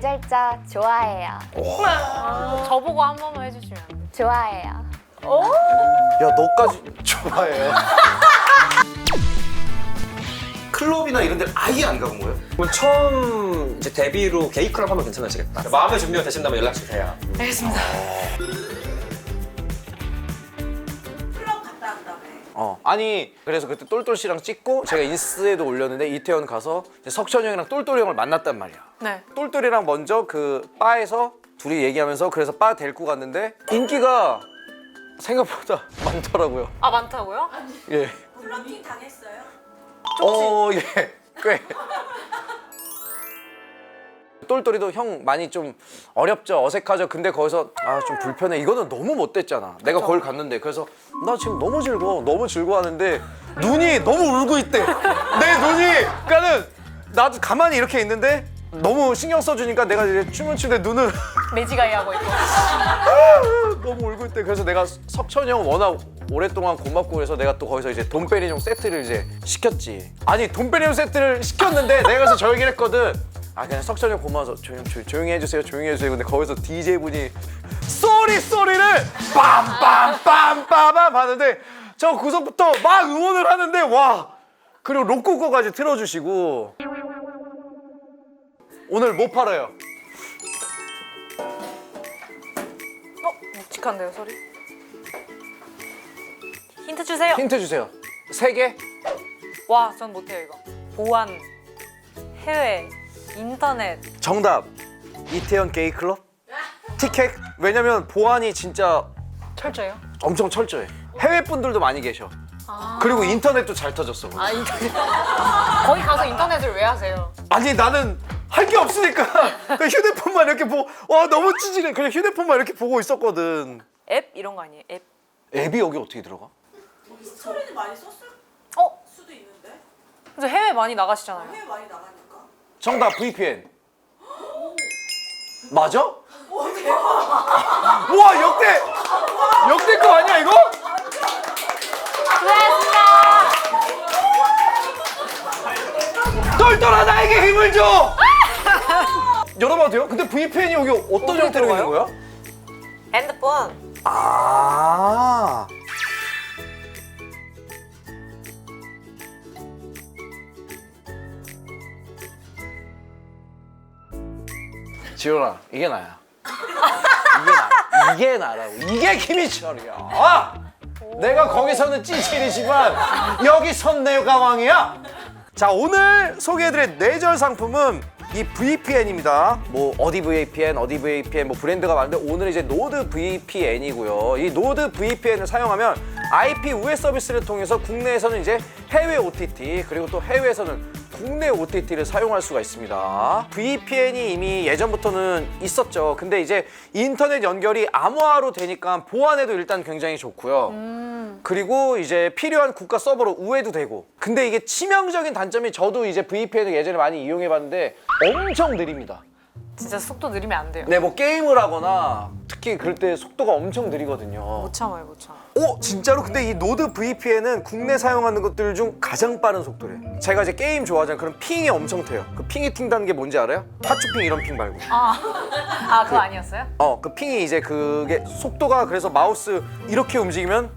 뇌절자 좋아해요. 저보고 한 번만 해주시면. 좋아해요. 야, 너까지 좋아해요. 클럽이나 이런 데 아예 안 가본 거예요? 그럼 처음 이제 데뷔로 게이 클럽 하면 괜찮으시겠다. 마음의 준비가 되신다면 연락 주세요. 알겠습니다. 클럽 갔다 왔다며. 아니 그래서 그때 똘똘 씨랑 찍고 제가 인스에도 올렸는데 이태원 가서 이제 석천이 형이랑 똘똘 형을 만났단 말이야. 네. 똘똘이랑 먼저 그 바에서 둘이 얘기하면서 그래서 바 데리고 갔는데 인기가 생각보다 많더라고요. 아, 많다고요? 예. 플러팅 당했어요? 예. 꽤. 똘똘이도 형 많이 좀 어렵죠, 어색하죠. 근데 거기서 좀 불편해. 이거는 너무 못됐잖아. 내가 거길 갔는데 그래서 나 지금 너무 즐거워하는데 눈이 너무 울고 있대. 내 눈이. 그러니까는 나도 가만히 이렇게 있는데 너무 신경 써주니까 내가 이제 춤을 추는데 눈을 매지가이 하고 있고. 너무 울고 있대. 그래서 내가 석천이 형 워낙 오랫동안 고맙고 그래서 내가 또 거기서 이제 돈페리뇽 세트를 이제 시켰지. 아니 돈페리뇽 세트를 시켰는데 내가 그래서 저 얘기를 했거든. 그냥 석천이 형 고마워서 조용히 해주세요. 근데 거기서 DJ분이 소리를 빰빰빰빰빰 하는데 저 구석부터 막 응원을 하는데 와. 그리고 로코코까지 틀어주시고. 오늘 못 팔아요. 묵직한데요, 소리? 힌트 주세요. 힌트 주세요. 3개? 와, 전 못해요, 이거. 보안, 해외, 인터넷. 정답. 이태원 게이클럽? 티켓? 왜냐면 보안이 진짜 철저해요? 엄청 철저해. 해외 분들도 많이 계셔. 그리고 인터넷도 잘 터졌어. 인터넷. 거기 가서 인터넷을 왜 하세요? 아니 나는 할 게 없으니까 그냥 휴대폰만 이렇게 보고 와 너무 찌질해. 그냥 휴대폰만 이렇게 보고 있었거든. 앱? 이런 거 아니에요? 앱? 앱이 여기 어떻게 들어가? 소리는 많이 썼을 어? 수도 있는데. 그래서 해외 많이 나가시잖아요. 해외 많이 나가니까. 정답 VPN. 맞아? 와 역대급 아니야 이거? 똘똘아 나에게 힘을 줘! 열어봐도 돼요? 근데 VPN이 여기 어떤 형태로 있는 거야? 핸드폰. 아. 지훈아, 이게 나야. 이게 나라고. 이게 김희철이야. 내가 거기서는 찌질이지만 여기선 내가 왕이야. 자, 오늘 소개해드릴 뇌절 상품은 이 VPN입니다. 뭐 어디 VPN 뭐 브랜드가 많은데 오늘 이제 노드 VPN이고요. 이 노드 VPN을 사용하면 IP 우회 서비스를 통해서 국내에서는 이제 해외 OTT 그리고 또 해외에서는 국내 OTT를 사용할 수가 있습니다. VPN이 이미 예전부터는 있었죠. 근데 이제 인터넷 연결이 암호화로 되니까 보안에도 일단 굉장히 좋고요. 그리고 이제 필요한 국가 서버로 우회도 되고. 근데 이게 치명적인 단점이 저도 이제 VPN을 예전에 많이 이용해봤는데 엄청 느립니다. 진짜 속도 느리면 안 돼요. 네, 뭐 게임을 하거나 특히 그럴 때 속도가 엄청 느리거든요. 못 참아요, 못 참아. 진짜로? 근데 이 노드 VPN은 국내 사용하는 것들 중 가장 빠른 속도래. 제가 이제 게임 좋아하잖아요. 그럼 핑이 엄청 튀어요. 그 핑이 튄다는 게 뭔지 알아요? 파추핑 이런 핑 말고. 그거 아니었어요? 그 핑이 이제 그게 속도가 그래서 마우스 이렇게 움직이면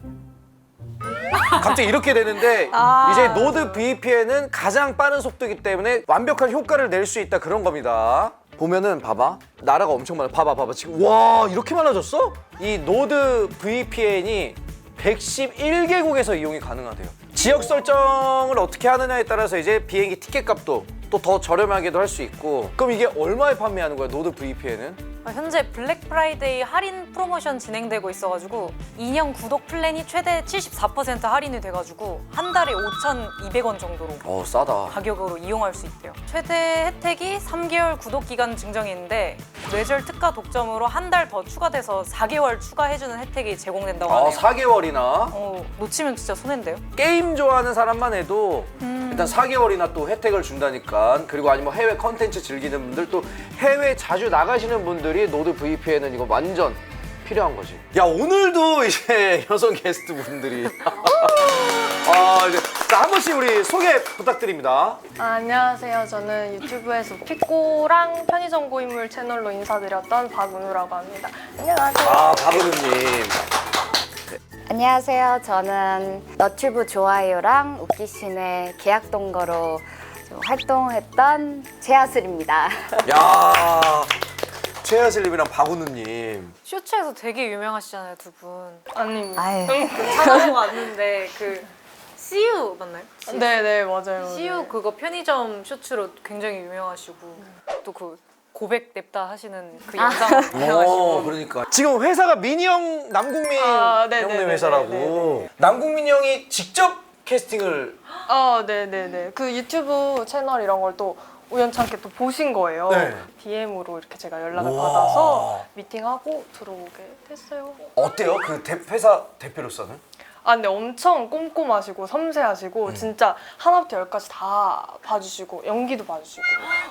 갑자기 이렇게 되는데 이제 노드 VPN은 가장 빠른 속도이기 때문에 완벽한 효과를 낼 수 있다 그런 겁니다. 보면은 봐봐. 나라가 엄청 많아. 봐봐. 지금 와 이렇게 많아졌어? 이 노드 VPN이 111개국에서 이용이 가능하대요. 지역 설정을 어떻게 하느냐에 따라서 이제 비행기 티켓 값도 또 더 저렴하게도 할 수 있고. 그럼 이게 얼마에 판매하는 거야 노드 VPN은? 현재 블랙 프라이데이 할인 프로모션 진행되고 있어가지고 2년 구독 플랜이 최대 74% 할인이 돼가지고 한 달에 5,200원 정도로 싸다. 가격으로 이용할 수 있대요. 최대 혜택이 3개월 구독 기간 증정이 있는데 뇌절 특가 독점으로 한 달 더 추가돼서 4개월 추가해주는 혜택이 제공된다고 하네요. 4개월이나? 놓치면 진짜 손해인데요? 게임 좋아하는 사람만 해도 일단 4개월이나 또 혜택을 준다니까. 그리고 아니면 해외 컨텐츠 즐기는 분들 또 해외 자주 나가시는 분들이 노드 VPN은 이거 완전 필요한 거지. 야 오늘도 이제 여성 게스트 분들이 이제 자, 한 번씩 우리 소개 부탁드립니다. 안녕하세요. 저는 유튜브에서 픽고랑 편의점 고인물 채널로 인사드렸던 박은우라고 합니다. 안녕하세요. 아, 박은우님. 안녕하세요. 저는 너튜브 좋아요랑 웃기신의 계약 동거로 좀 활동했던 최하슬입니다. 야, 최하슬님이랑 박은우님. 쇼츠에서 되게 유명하시잖아요, 두 분. 아닙니다. 아유. 찾아보고 왔는데 그 CU 맞나요? 네네, 맞아요. CU 그거 편의점 쇼츠로 굉장히 유명하시고 또 그 고백 냅다 하시는 그 영상 유명하시고. 그러니까. 지금 회사가 민희형 남궁민 아, 네네네네네. 형님 회사라고. 네네. 남궁민 형이 직접 캐스팅을. 네네네. 그 유튜브 채널 이런 걸 또 우연찮게 또 보신 거예요. 네. DM으로 이렇게 제가 연락을 우와. 받아서 미팅하고 들어오게 됐어요. 어때요? 그 회사 대표로서는? 근데 엄청 꼼꼼하시고 섬세하시고 진짜 하나부터 열까지 다 봐주시고 연기도 봐주시고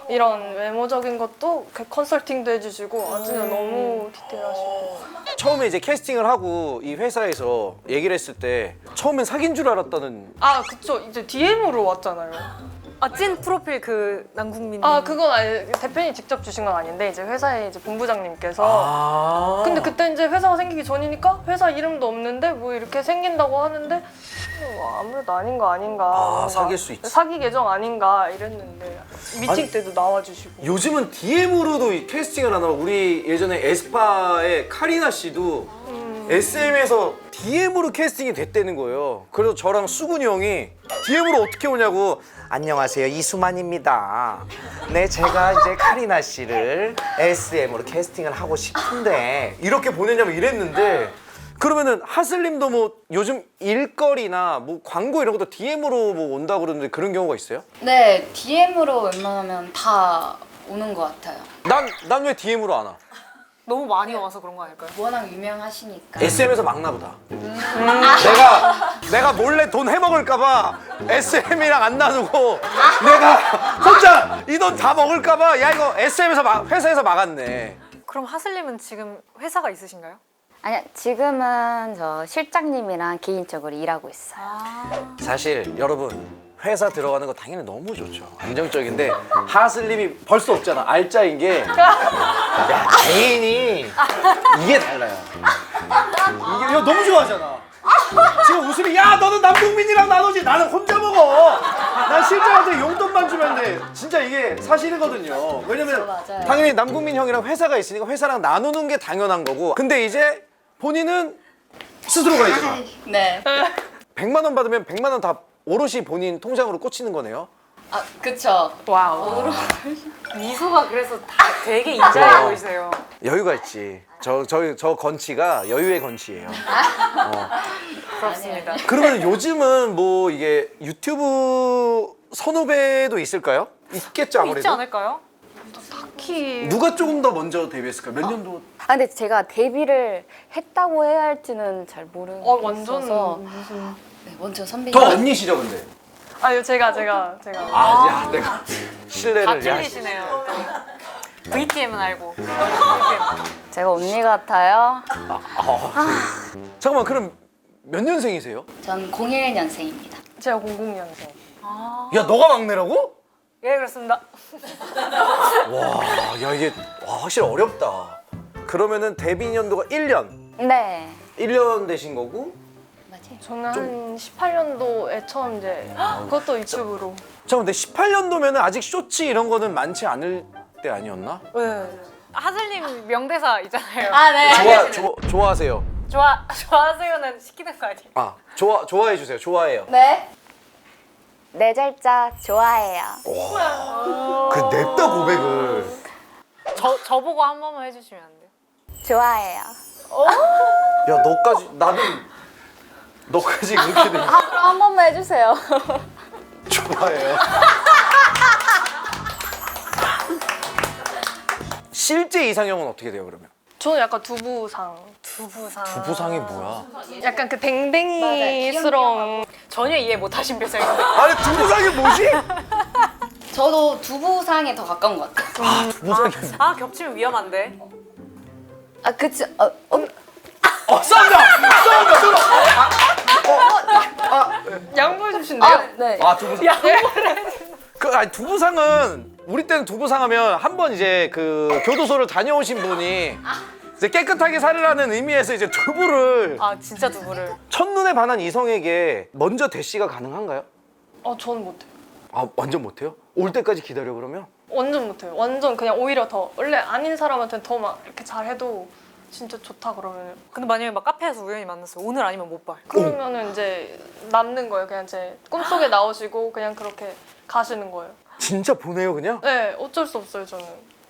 이런 외모적인 것도 컨설팅도 해주시고 진짜 너무 디테일하시고. 처음에 이제 캐스팅을 하고 이 회사에서 얘기를 했을 때 처음엔 사귄 줄 알았다는. 그쵸. 이제 DM으로 왔잖아요. 찐 프로필 그 남궁민. 그건 아니, 대표님 직접 주신 건 아닌데 이제 회사의 이제 본부장님께서. 근데 그때 이제 회사가 생기기 전이니까 회사 이름도 없는데 뭐 이렇게 생긴다고 하는데 아무래도 아닌 거 아닌가. 뭔가 사귈 수 있지. 사기 계정 아닌가 이랬는데 미팅 때도 나와주시고. 요즘은 DM으로도 이 캐스팅을 하나. 우리 예전에 에스파의 카리나 씨도 SM에서 DM으로 캐스팅이 됐다는 거예요. 그래서 저랑 수근이 형이 DM으로 어떻게 오냐고. 안녕하세요, 이수만입니다. 네, 제가 이제 카리나 씨를 SM으로 캐스팅을 하고 싶은데 이렇게 보내냐고 이랬는데, 그러면은 하슬님도 뭐 요즘 일거리나 뭐 광고 이런 것도 DM으로 뭐 온다고 그러는데 그런 경우가 있어요? 네, DM으로 웬만하면 다 오는 것 같아요. 난 왜 DM으로 안 와? 너무 많이 와서 그런 거 아닐까요? 워낙 유명하시니까. SM에서 막나 보다. 내가 몰래 돈 해먹을까봐 SM이랑 안 나누고 내가 혼자 이 돈 다 먹을까봐 야 이거 SM에서 회사에서 막았네. 그럼 하슬님은 지금 회사가 있으신가요? 아니요, 지금은 저 실장님이랑 개인적으로 일하고 있어요. 사실 여러분 회사 들어가는 거 당연히 너무 좋죠. 안정적인데 하슬님이 벌써 없잖아. 알짜인 게 야, 개인이 이게 달라요. 이게 너무 좋아하잖아. 지금 웃음이 야 너는 남궁민이랑 나누지 나는 혼자 먹어. 난 실장한테 용돈만 주면 돼. 진짜 이게 사실이거든요. 왜냐면 맞아요. 당연히 남궁민 형이랑 회사가 있으니까 회사랑 나누는 게 당연한 거고. 근데 이제 본인은 스스로가 있잖아. 네. 100만 원 받으면 100만 원 다 오롯이 본인 통장으로 꽂히는 거네요. 그쵸. 와우. 미소가 그래서 다 되게 인자해 보이세요. 여유가 있지. 저 건치가 여유의 건치예요. 부럽습니다. 그러면 요즘은 뭐 이게 유튜브 선후배도 있을까요? 있겠죠 아무래도. 있지 않을까요? 딱히 누가 조금 더 먼저 데뷔했을까요? 몇 년도? 근데 제가 데뷔를 했다고 해야 할지는 잘 모르겠어서. 완전 무슨. 네, 먼저 선배님. 더 언니시죠 근데? 아니요, 제가. 야 내가 다 신뢰를. 틀리시네요. VTM은 알고. 제가 언니 같아요. 잠깐만 그럼 몇 년생이세요? 전 01년생입니다. 제가 00년생. 야 너가 막내라고? 예, 그렇습니다. 와, 야 이게 확실히 어렵다. 그러면은 데뷔 연도가 1년. 네. 1년 되신 거고. 맞지? 저는 한 18년도에 처음 이제 그것도 유튜브로. 자 근데 18년도면은 아직 쇼츠 이런 거는 많지 않을 때 아니었나? 네. 하슬님 명대사 있잖아요. 네. 좋아하세요. 좋아하세요는 시키는 거 아니에요? 좋아해 주세요. 좋아해요. 네. 네 글자 좋아해요. 그 냅다 고백을. 저보고 한 번만 해주시면 안 돼요? 좋아해요. 야 너까지 그렇게 돼. 그럼 한 번만 해주세요. 좋아해요. 실제 이상형은 어떻게 돼요 그러면? 저는 약간 두부상. 부부상이 뭐야? 약간 그 뱅뱅이스러운. 전혀 이해 못하신 표정인데. 아니 두부상이 뭐지? 저도 두부상에 더 가까운 것 같아요. 두부상이 겹치면 위험한데. 그치. 싸운다! 싸운다! 양보해 주신대요? 네. 아 두부상. 아니 두부상은 우리 때는 두부상 하면 한 번 이제 그 교도소를 다녀오신 분이 이제 깨끗하게 살으라는 의미에서 이제 두부를 아 진짜 두부를. 첫눈에 반한 이성에게 먼저 대시가 가능한가요? 전 못해요. 아 완전 못해요? 올 때까지 기다려 그러면? 완전 못해요. 완전 그냥 오히려 더 원래 아닌 사람한테는 더 막 이렇게 잘해도 진짜 좋다 그러면 근데 만약에 막 카페에서 우연히 만났어요. 오늘 아니면 못 봐요. 그러면은 이제 남는 거예요. 그냥 제 꿈속에 나오시고 그냥 그렇게 가시는 거예요. 진짜 보내요 그냥? 네, 어쩔 수 없어요. 저는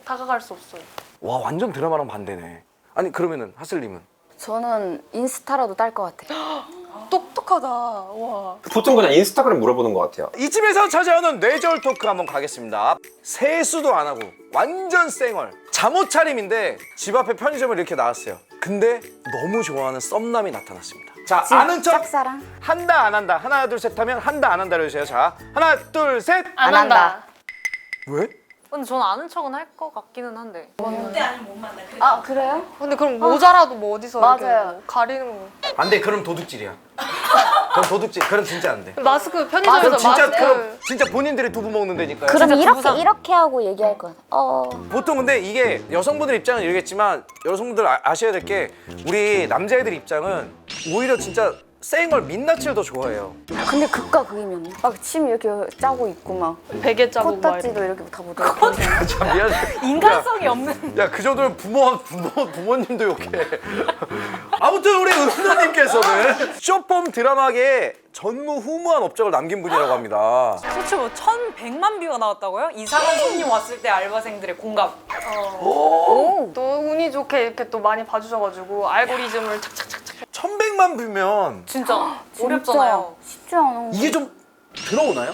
다가갈 수 없어요. 와 완전 드라마랑 반대네. 아니 그러면은 하슬님은? 저는 인스타라도 딸 것 같아요. 똑똑하다. 와. 보통 그냥 인스타그램 물어보는 것 같아요. 이쯤에서 찾아오는 뇌절 토크 한번 가겠습니다. 세수도 안 하고 완전 쌩얼 잠옷 차림인데 집 앞에 편의점을 이렇게 나왔어요. 근데 너무 좋아하는 썸남이 나타났습니다. 자 아는 척 짝사랑? 한다 안 한다 하나 둘 셋 하면 한다 안 한다로 해주세요. 자 하나 둘 셋. 안 한다. 한다. 왜? 근데 저는 아는 척은 할 것 같기는 한데. 그때 아니면 못 만나. 그래. 아 그래요? 근데 그럼 모자라도 뭐 어디서 이렇게 맞아요. 뭐 가리는 거. 안 돼. 그럼 도둑질이야. 그럼 도둑질. 그럼 진짜 안 돼. 마스크 편의점에서 그럼 진짜 마스크. 그럼 진짜 본인들이 두부 먹는 데니까요. 그럼 진짜 이렇게 두부상. 이렇게 하고 얘기할 것 같아. 보통 근데 이게 여성분들 입장은 이러겠지만 여성분들 아셔야 될 게 우리 남자애들 입장은 오히려 진짜 쌩얼 민낯을 더 좋아해요. 근데 극과 극이면요. 막 침 이렇게 짜고 있고 막 베개 자국 막 이렇게. 코딱지도 이렇게 다 묻어. 참 미안해. 인간성이 없는. 야 그 정도면 부모님도 욕해. 아무튼 우리 은호님께서는 쇼폼 드라마계에 전무후무한 업적을 남긴 분이라고 합니다. 솔직히 뭐 1,100만 뷰가 나왔다고요? 이상한 손님 왔을 때 알바생들의 공감. 오. 또 운이 좋게 이렇게 또 많이 봐주셔가지고 알고리즘을 착착착착. 1100만 뷰면 진짜 진짜 어렵잖아요. 쉽지 않아. 이게 좀 들어오나요?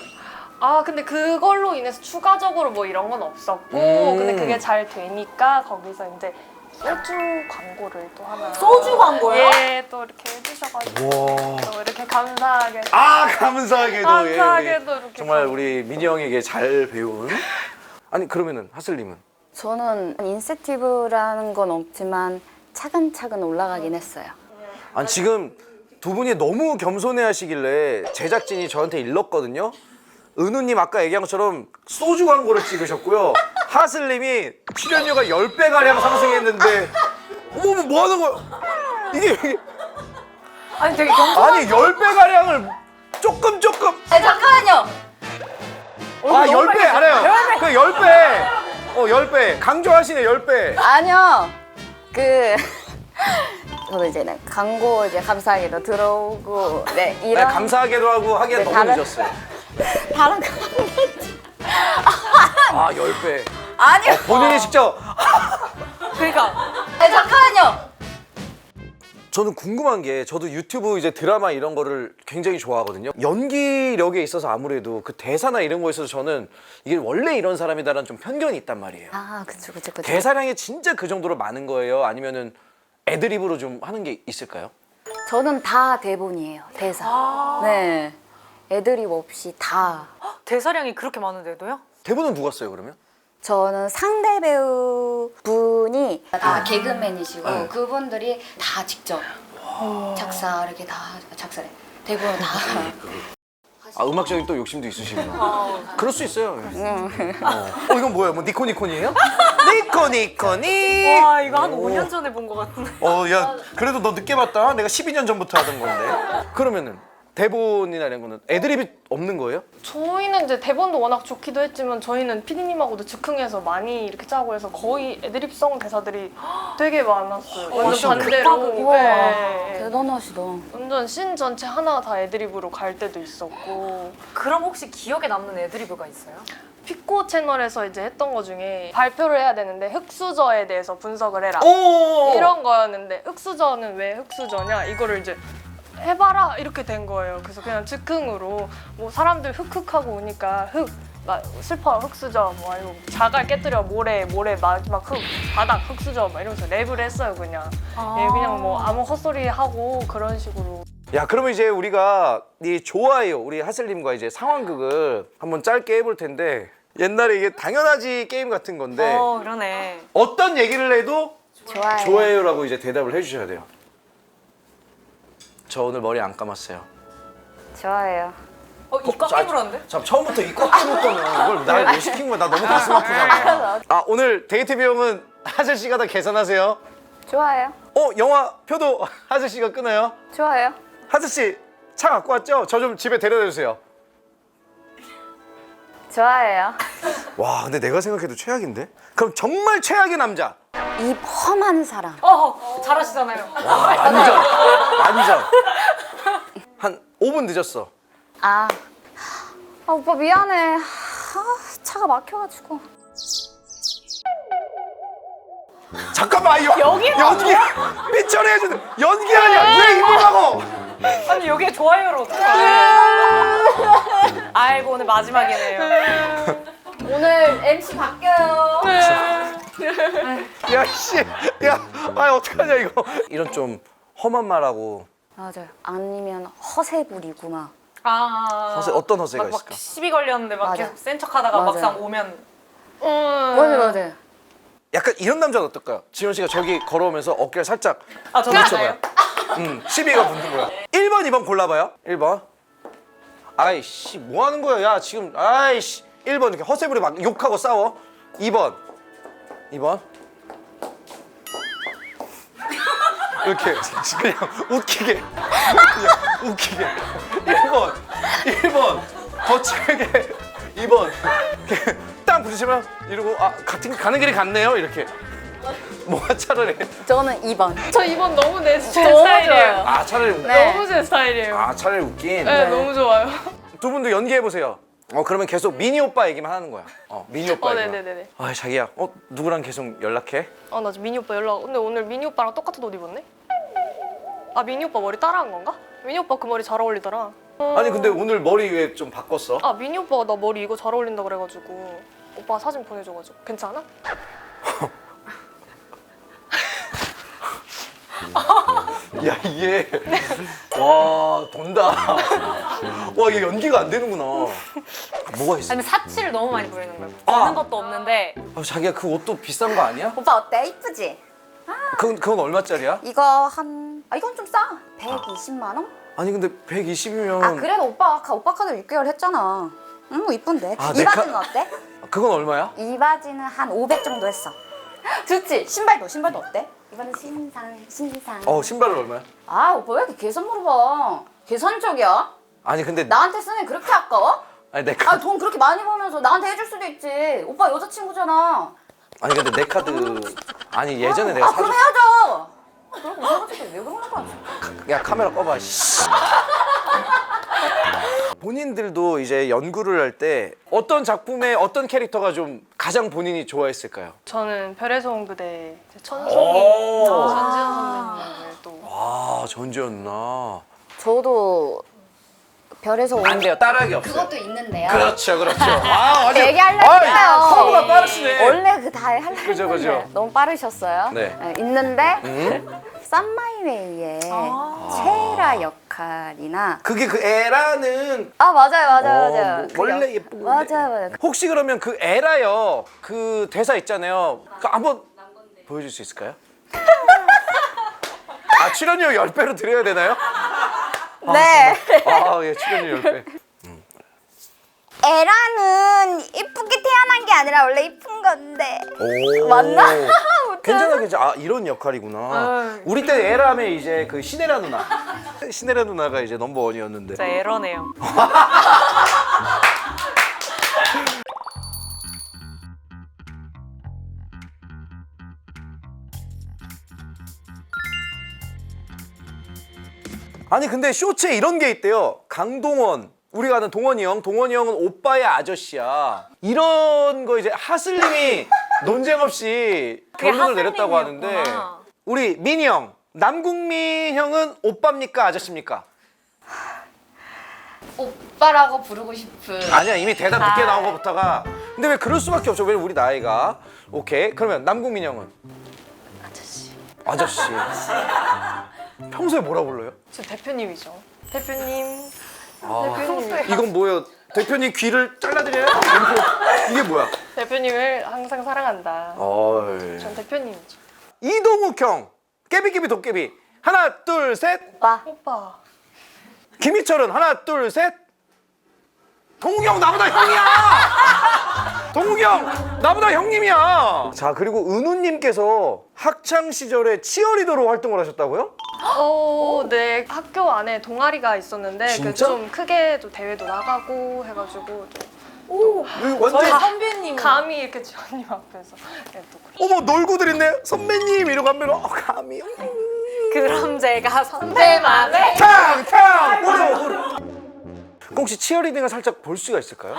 아 근데 그걸로 인해서 추가적으로 뭐 이런 건 없었고 근데 그게 잘 되니까 거기서 이제 소주 광고를 또 하나 소주 광고요? 예, 또 이렇게 해주셔가지고 와. 또 이렇게 감사하게 감사하게도 감사하게도 예, 이렇게 정말 우리 민희 형에게 잘 배운. 아니 그러면은 하슬님은? 저는 인센티브라는 건 없지만 차근차근 올라가긴 했어요. 아니 지금 두 분이 너무 겸손해 하시길래 제작진이 저한테 일렀거든요. 은우님 아까 얘기한 것처럼 소주 광고를 찍으셨고요. 하슬님이 출연료가 10배가량 상승했는데 어머 뭐 하는 거야? 이게 아니 되게 겸손. 아니 10배가량을 조금 잠깐만요. 아 10배 알아요. 그 10배 10배 강조하시네 10배. 아니요. 저도 이제는 광고 이제 감사하게도 들어오고 네 네, 이런 감사하게도 하고 하기엔 네, 너무 다른- 늦었어요. 다른 아 10배. 아니요. 본인이 직접 그러니까 잠깐만요. 저는 궁금한 게 저도 유튜브 이제 드라마 이런 거를 굉장히 좋아하거든요. 연기력에 있어서 아무래도 그 대사나 이런 거에 있어서 저는 이게 원래 이런 사람이다라는 좀 편견이 있단 말이에요. 아 그쵸. 대사량이 진짜 그 정도로 많은 거예요? 아니면은 애드립으로 좀 하는 게 있을까요? 저는 다 대본이에요. 대사. 네. 애드립 없이 다. 대사량이 그렇게 많은데도요? 대본은 누가 써요 그러면? 저는 상대 배우 분이 다 개그맨이시고 네. 그분들이 다 직접 작사 이렇게 다 작사래. 대본 다. 아 음악적인 또 욕심도 있으시구나. 그럴 수 있어요. 이건 뭐예요? 뭐 니코니콘이에요? 니코니코니. 와 이거 한 5년 전에 본 것 같은데. 야 그래도 너 늦게 봤다. 내가 12년 전부터 하던 건데. 그러면은 대본이나 이런 거는 애드립이 없는 거예요? 저희는 이제 대본도 워낙 좋기도 했지만 저희는 PD님하고도 즉흥해서 많이 이렇게 짜고 해서 거의 애드립성 대사들이 되게 많았어요. 완전 진짜? 반대로. 우와 네. 대단하시다. 완전 씬 전체 하나 다 애드립으로 갈 때도 있었고 그럼 혹시 기억에 남는 애드리브가 있어요? 피코 채널에서 이제 했던 거 중에 발표를 해야 되는데 흑수저에 대해서 분석을 해라 오. 이런 거였는데 흑수저는 왜 흑수저냐 이거를 이제 해봐라 이렇게 된 거예요. 그래서 그냥 즉흥으로 뭐 사람들 흑흑하고 오니까 막 슬퍼 흑수저 뭐 아니고 자갈 깨뜨려 모래 마지막 흑 바닥 흑수저 막 이러면서 랩을 했어요 그냥. 예, 그냥 뭐 아무 헛소리 하고 그런 식으로. 야 그러면 이제 우리가 이 좋아요 우리 하슬님과 이제 상황극을 한번 짧게 해볼 텐데 옛날에 이게 당연하지 게임 같은 건데 그러네. 어떤 얘기를 해도 좋아요. 좋아요라고 이제 대답을 해주셔야 돼요. 저 오늘 머리 안 감았어요. 좋아해요. 입 꽉 깨물었는데? 참 처음부터 이 꽉 깨물 거면 이걸 날 왜 시킨 거야? 나 너무 가슴 아프잖아. 아 오늘 데이트 비용은 하슬 씨가 다 계산하세요. 좋아해요. 영화 표도 하슬 씨가 끊어요. 좋아해요. 하슬 씨 차 갖고 왔죠? 저 좀 집에 데려다 주세요. 좋아해요. 와 근데 내가 생각해도 최악인데? 그럼 정말 최악의 남자. 이 험한 사람. 잘하시잖아요. 완전. 한 5분 늦었어. 아 오빠 미안해. 차가 막혀가지고. 잠깐만 연기 삐처리 해주는 연기 아니야. 왜 입으라고? 아니 여기에 좋아요를 어떻게 아이고 오늘 마지막이네요. 오늘 MC 바뀌어요. 야 씨, 어떡하냐 이거. 이런 좀 험한 말하고 맞아요. 아니면 허세부리고 막. 허세 어떤 허세가 막 있을까? 시비 걸렸는데 막 맞아. 계속 센 척하다가 맞아요. 막상 오면 맞아요. 약간 이런 남자는 어떨까요? 지현 씨가 저기 걸어오면서 어깨를 살짝 저 붙여봐요. 시비가 붙는 거야. 1번, 2번 골라봐요. 1번. 아이씨, 뭐 하는 거야? 야, 지금, 아이씨. 1번 이렇게 허세부리 막 욕하고 싸워. 2번. 2번. 이렇게 그냥 웃기게. 그냥 웃기게. 1번. 거칠게. 2번. 이렇게 딱 부딪히면 이러고, 가는 길이 같네요. 이렇게. 뭐가 차라리. 저는 2번. 저 이번 너무 내 너무 스타일이에요. 좋아요. 차라리 네. 너무 제 스타일이에요. 차라리 웃긴. 네, 너무 좋아요. 두 분도 연기해 보세요. 그러면 계속 미니 오빠 얘기만 하는 거야. 미니 오빠 얘기만. 네네네네. 자기야, 누구랑 계속 연락해? 나 지금 미니 오빠 연락. 근데 오늘 미니 오빠랑 똑같은 옷 입었네? 미니 오빠 머리 따라한 건가? 미니 오빠 그 머리 잘 어울리더라. 아니 근데 오늘 머리 왜 좀 바꿨어? 미니 오빠가 나 머리 이거 잘 어울린다 그래가지고 오빠가 사진 보내줘가지고 괜찮아? 야 이게 와 돈다. 와 이게 연기가 안 되는구나. 뭐가 있어? 아니면 사치를 너무 많이 부리는 거예요. 버는 것도 없는데 자기야 그 옷도 비싼 거 아니야? 오빠 어때? 이쁘지? 그건 얼마짜리야? 이거 이건 좀 싸. 120만 원? 아니 근데 120이면 그래도 오빠 카드로 6개월 했잖아. 이쁜데. 내 이 바지는 어때? 그건 얼마야? 이 바지는 한 500 정도 했어. 좋지? 신발도 어때? 이거는 신상. 신발은 얼마야? 오빠 왜 이렇게 계산 물어봐? 계산적이야? 아니 근데 나한테 쓰는 게 그렇게 아까워? 아니 내 카드 돈 그렇게 많이 벌면서 나한테 해줄 수도 있지. 오빠 여자친구잖아. 아니 근데 내 카드 아니 예전에 내가 그럼 헤어져. 그럼 헤어지게 왜 그러는 거야? 야 카메라 꺼봐. 씨. 본인들도 이제 연구를 할 때 어떤 작품의 어떤 캐릭터가 좀 가장 본인이 좋아했을까요? 저는 별에서 온 그대 천송이 오. 전지현 선배님을 또 전지현나. 저도 별에서 온 안 돼요, 따라하기 없어요. 그것도 있는데요. 그렇죠. 아주 얘기하려고요. 서브가 빠르시네. 원래 그 다 하려고 그죠, 했는데 그죠. 너무 빠르셨어요. 네. 있는데 썸마이웨이의 최애라 역할이나 그게 그 에라는 맞아요. 원래 예쁜 건데. 맞아요. 혹시 그러면 그 에라요 그 대사 있잖아요. 그 한번 보여줄 수 있을까요? 출연료 10배로 드려야 되나요? 네. 예, 출연료 10배. 에라는 이쁘게 태어난 게 아니라 원래 이쁜 건데. 오. 맞나? 괜찮아. 이런 역할이구나. 우리 때 에라면 이제 그 신혜라 누나. 신혜라 누나가 이제 넘버원이었는데. 진짜 에러네요. 아니 근데 쇼츠에 이런 게 있대요. 강동원. 우리가 아는 동원이 형은 오빠의 아저씨야. 이런 거 이제 하슬님이 논쟁 없이 결론을 내렸다고 하는데 하슬님이었구나. 우리 민희 형, 남궁민 형은 오빠입니까 아저씨입니까? 오빠라고 부르고 싶은. 아니야 이미 대답 늦게 나온 것부터가. 근데 왜 그럴 수밖에 없죠. 왜 우리 나이가. 오케이 그러면 남궁민 형은? 아저씨. 평소에 뭐라 불러요? 저 대표님이죠. 대표님. 이건 뭐예요? 대표님 귀를 잘라드려요? 이게 뭐야? 대표님을 항상 사랑한다. 어이. 전 대표님이죠. 이동욱 형 깨비깨비 도깨비 하나 둘 셋. 오빠. 오빠. 김희철은 하나, 둘, 셋. 동욱이 형 나보다 형이야. 동욱이 형 나보다 형님이야. 자, 그리고 은우님께서 학창 시절에 치어리더로 활동을 하셨다고요? 네. 학교 안에 동아리가 있었는데 진짜? 좀 크게 좀 대회도 나가고 해가지고 좀 완전 저희 선배님 감히 이렇게 지원님 앞에서 네, 또 그래. 어머 놀고들 있네. 선배님 이러고 하면 감히 그럼 제가 선배 맘에 탕탕 호로. 혹시 치어리딩을 살짝 볼 수가 있을까요?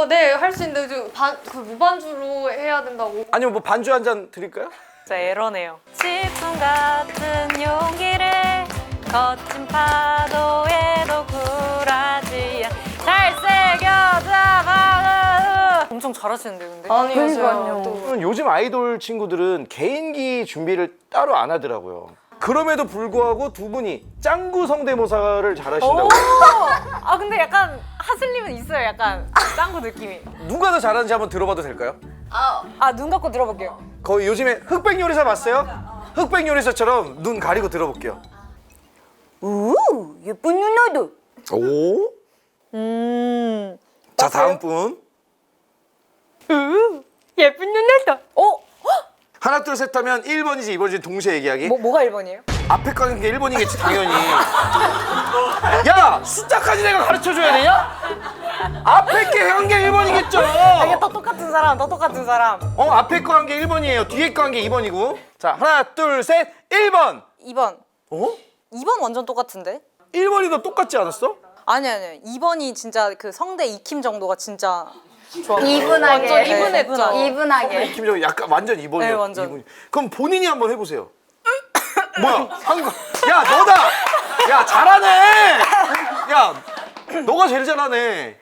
네, 할 수 있는데 그 무반주로 해야 된다고. 아니면 뭐 반주 한 잔 드릴까요? 진짜 에러네요. 질풍 같은 용기를 거친 파도에도 굴하지 잘 새겨잡아. 엄청 잘하시는데 근데? 아니요. 또 요즘 아이돌 친구들은 개인기 준비를 따로 안 하더라고요. 그럼에도 불구하고 두 분이 짱구 성대모사를 잘하신다고. 아 근데 약간 하슬님은 있어요. 약간 짱구 느낌이. 누가 더 잘하는지 한번 들어봐도 될까요? 아 눈 감고 들어볼게요. 거의 요즘에 흑백 요리사 봤어요? 흑백 요리사처럼 눈 가리고 들어볼게요. 오, 예쁜 누나도. 오? 자, 다음 분. 예쁜 누나다. 하나 둘 셋 하면 1번이지 2번이지 동시에 얘기하기. 뭐가 1번이에요? 앞에 거 하는 게 1번이겠지 당연히. 야, 숫자까지 내가 가르쳐줘야 되냐? 앞에 게 한 게 1번이겠죠. 이게 더 똑같은 사람, 더 똑같은 사람. 앞에 거 한 게 1번이에요. 뒤에 거 한 게 2번이고. 자, 하나 둘 셋 1번. 2번. 어? 2번 완전 똑같은데? 1번이 더 똑같지 않았어? 아니. 2번이 진짜 그 성대 익힘 정도가 진짜 좋아. 이분하게. 완전 이분했죠. 이분하게. 김정은 약간 완전 2번이요. 네, 완전. 그럼 본인이 한번 해보세요. 뭐야? 한 거. 야, 너다. 야, 잘하네. 야, 너가 제일 잘하네.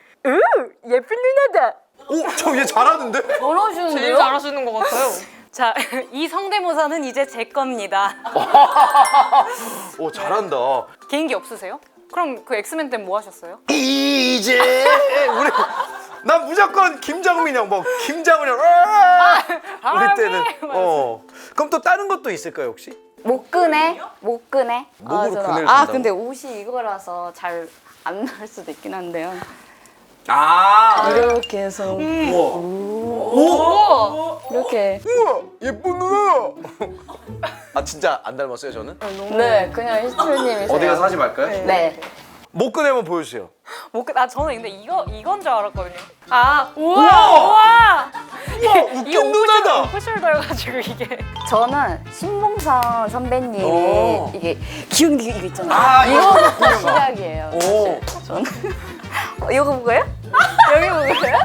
예쁜 누나다. 오, 저 얘 잘하는데? 제일 잘하시는데요? 잘하시는 것 같아요. 자, 이 성대모사는 이제 제 겁니다. 오, 잘한다. 개인기 없으세요? 그럼 그 엑스맨 때는 뭐 하셨어요? 이제 우리 난 무조건 김장훈 형, 뭐 김장훈 형. 우리 때는. 그럼 또 다른 것도 있을까요 혹시? 못 끄네. 못 끄네. 목으로 저는- 그네를 아, 쓴다고? 근데 옷이 이거라서 잘 안 나올 수도 있긴 한데요. 아, 이렇게 해서 우와. 이렇게. 우와, 예쁜 누나. 아, 진짜 안 닮았어요 저는? 네, 그냥 희철님이세요. 어디 가서 하지 말까요? 네. 목 끄내 한번 보여주세요. 저는 근데 이건 줄 알았거든요. 우와, 이게 웃긴 누나다. 오프숄더여가지고 이게. 저는 신봉선 선배님이 오. 이게 기운 이거 있잖아요. 아, 이거부터 시작이에요. 오, 저는 이거 보고요? 여기 보고요?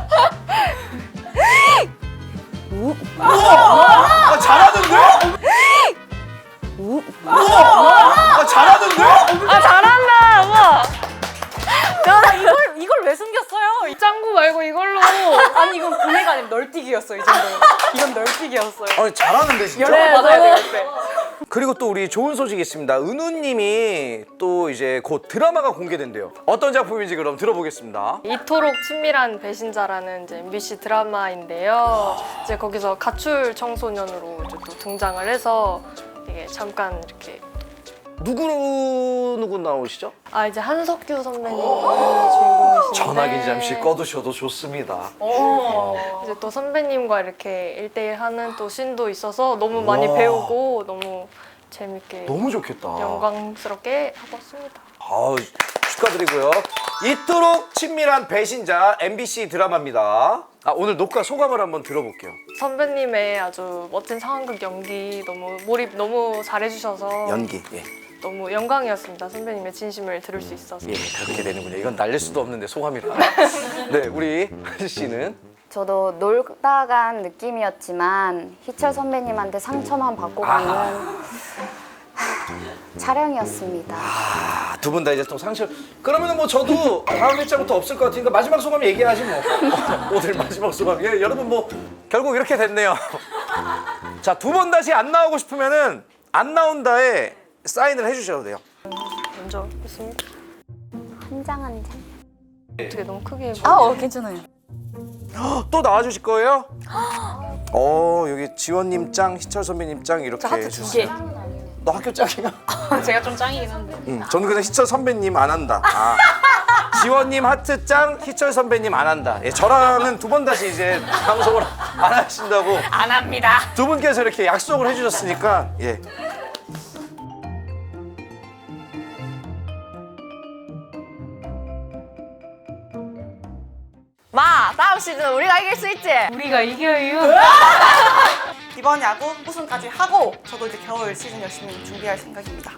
아, 잘하는데? 우와, 잘하는데? 아 잘한다. 우와. 이걸 왜 숨겼어요? 짱구 말고 이걸로. 아니 이건 분해가 아니라 널뛰기였어 이 정도. 이건 널뛰기였어요. 아니, 잘하는데 진짜. 열배 맞아야 돼요 열배. 그리고 또 우리 좋은 소식이 있습니다. 은우님이 또 이제 곧 드라마가 공개된대요. 어떤 작품인지 그럼 들어보겠습니다. 이토록 친밀한 배신자라는 이제 MBC 드라마인데요. 이제 거기서 가출 청소년으로 이제 또 등장을 해서 이게 잠깐 이렇게 누구 나오시죠? 이제 한석규 선배님이 주인공이신데 전화기 잠시 꺼두셔도 좋습니다. 이제 또 선배님과 이렇게 1대1 하는 또 씬도 있어서 너무 많이 와. 배우고 너무 재밌게 너무 좋겠다. 영광스럽게 하고 왔습니다. 아우, 축하드리고요. 이토록 친밀한 배신자 MBC 드라마입니다. 오늘 녹화 소감을 한번 들어볼게요. 선배님의 아주 멋진 상황극 연기 너무 몰입 너무 잘해주셔서 연기. 예. 너무 영광이었습니다. 선배님의 진심을 들을 수 있어서. 예, 그렇게 되는군요. 이건 날릴 수도 없는데 소감이라. 네, 우리 하지 씨는 저도 놀다 간 느낌이었지만 희철 선배님한테 상처만 받고 가는 촬영이었습니다. 두 분 다 이제 또 상처. 그러면은 뭐 저도 다음 일자부터 없을 것 같으니까 마지막 소감 얘기하지 뭐. 오늘 마지막 소감. 예, 여러분 뭐 결국 이렇게 됐네요. 자, 두 번 다시 안 나오고 싶으면은 안 나온다에 사인을 해주셔도 돼요. 먼저 했습니다. 한 장 한 장. 어떻게 너무 크게 괜찮아요. 또 나와주실 거예요? 여기 지원님 짱, 희철 선배님 짱 이렇게 하트 두 개. 해주셨어요. 너 학교 짝이야? 제가 좀 짱이긴 한데. 저는 그냥 희철 선배님 안 한다. 아. 지원님 하트 짱, 희철 선배님 안 한다. 예, 저랑은 두 번 다시 이제 방송을 안 하신다고 안 합니다. 두 분께서 이렇게 약속을 해주셨으니까 예. 마, 다음 시즌 우리가 이길 수 있지? 우리가 이겨요. 이번 야구 우승까지 하고 저도 이제 겨울 시즌 열심히 준비할 생각입니다.